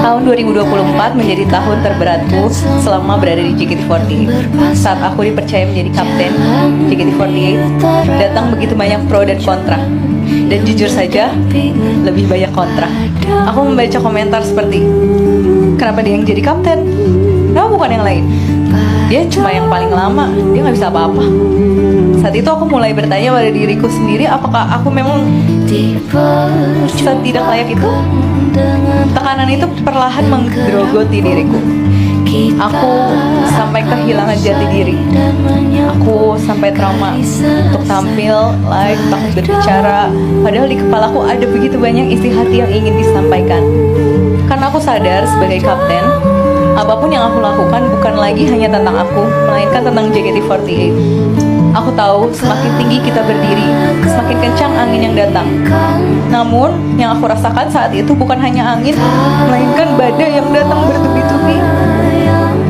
Tahun 2024 menjadi tahun terberatku selama berada di JKT48. Saat aku dipercaya menjadi kapten JKT48, datang begitu banyak pro dan kontra. Dan jujur saja, lebih banyak kontra. Aku membaca komentar seperti, kenapa dia yang jadi kapten? Kenapa bukan yang lain? Dia cuma yang paling lama, dia gak bisa apa-apa. Saat itu aku mulai bertanya pada diriku sendiri, apakah aku memang tidak layak itu? Tekanan itu perlahan menggerogoti diriku. Aku sampai kehilangan jati diri. Aku sampai trauma untuk tampil, live, takut berbicara. Padahal di kepalaku ada begitu banyak isi hati yang ingin disampaikan. Karena aku sadar sebagai kapten, apapun yang aku lakukan bukan lagi hanya tentang aku, melainkan tentang JKT48. Aku tahu semakin tinggi kita berdiri, semakin kencang angin yang datang. Namun, yang aku rasakan saat itu bukan hanya angin, melainkan badai yang datang bertubi-tubi.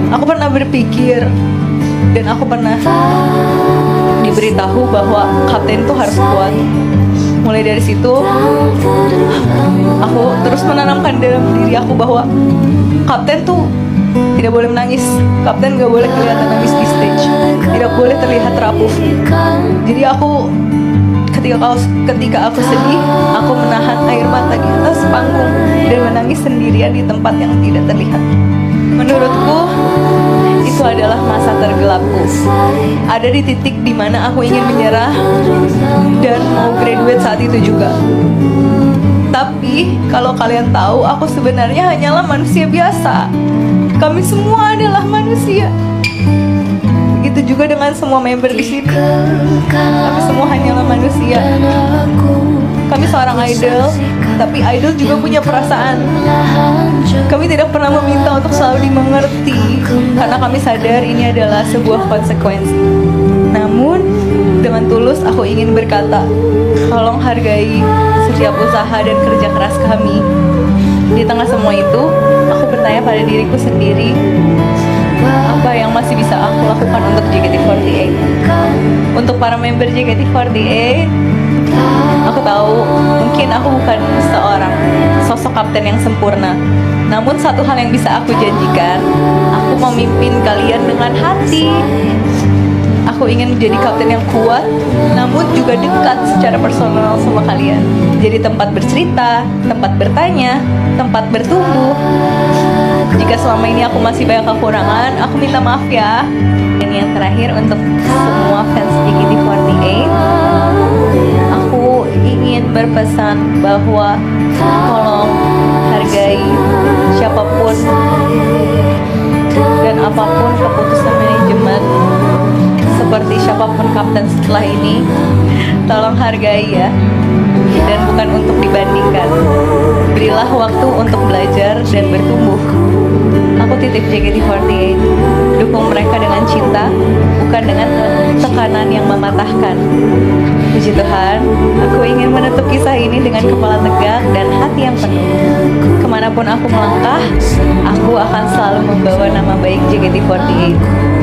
Aku pernah berpikir, dan aku pernah diberitahu bahwa kapten itu harus kuat. Mulai dari situ, aku terus menanamkan dalam diri aku bahwa kapten tuh tidak boleh menangis. Kapten gak boleh kelihatan nangis di stage, tidak boleh terlihat rapuh. Jadi aku ketika aku sedih, aku menahan air mata di atas panggung dan menangis sendirian di tempat yang tidak terlihat. Menurutku, itu adalah masa tergelapku. Ada di titik dimana aku ingin menyerah dan mau graduate saat itu juga. Tapi kalau kalian tahu, aku sebenarnya hanyalah manusia biasa. Kami semua adalah manusia. Begitu juga dengan semua member di sini. Kami semua hanyalah manusia. Kami seorang idol, tapi idol juga punya perasaan. Kami tidak pernah meminta untuk selalu dimengerti, karena kami sadar ini adalah sebuah konsekuensi. Namun, dengan tulus aku ingin berkata, tolong hargai setiap usaha dan kerja keras kami. Di tengah semua itu, aku bertanya pada diriku sendiri, apa yang masih bisa aku lakukan untuk JKT48? Untuk para member JKT48, aku tahu mungkin aku bukan seorang sosok kapten yang sempurna. Namun satu hal yang bisa aku janjikan, aku memimpin kalian dengan hati. Aku ingin menjadi kapten yang kuat, namun juga dekat secara personal sama kalian. Jadi tempat bercerita, tempat bertanya, tempat bertumbuh. Jika selama ini aku masih banyak kekurangan, aku minta maaf ya. Dan yang terakhir untuk semua fans JKT48, aku ingin berpesan bahwa tolong hargai siapapun dan apapun keputusan manajemen, seperti siapapun kapten setelah ini, tolong hargai ya, dan bukan untuk dibandingkan. Berilah waktu untuk belajar dan bertumbuh. Aku titip JKT48, dukung mereka dengan cinta, bukan dengan tekanan yang mematahkan. Puji Tuhan, aku ingin menutup kisah ini dengan kepala tegak dan hati yang penuh. Kemanapun aku melangkah, aku akan selalu membawa nama baik JKT48.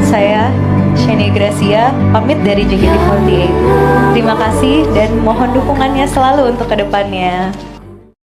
Saya, Shani Gracia, pamit dari JKT48. Terima kasih dan mohon dukungannya selalu untuk kedepannya.